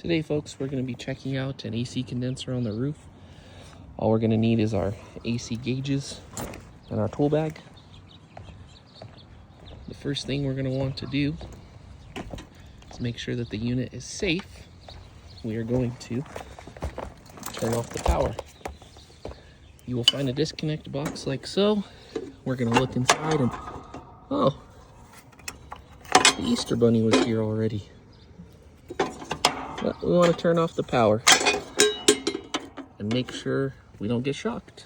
Today, folks, we're going to be checking out an AC condenser on the roof. All we're going to need is our AC gauges and our tool bag. The first thing we're going to want to do is make sure that the unit is safe. We are going to turn off the power. You will find a disconnect box like so. We're going to look inside and, oh, the Easter Bunny was here already. But we want to turn off the power and make sure we don't get shocked.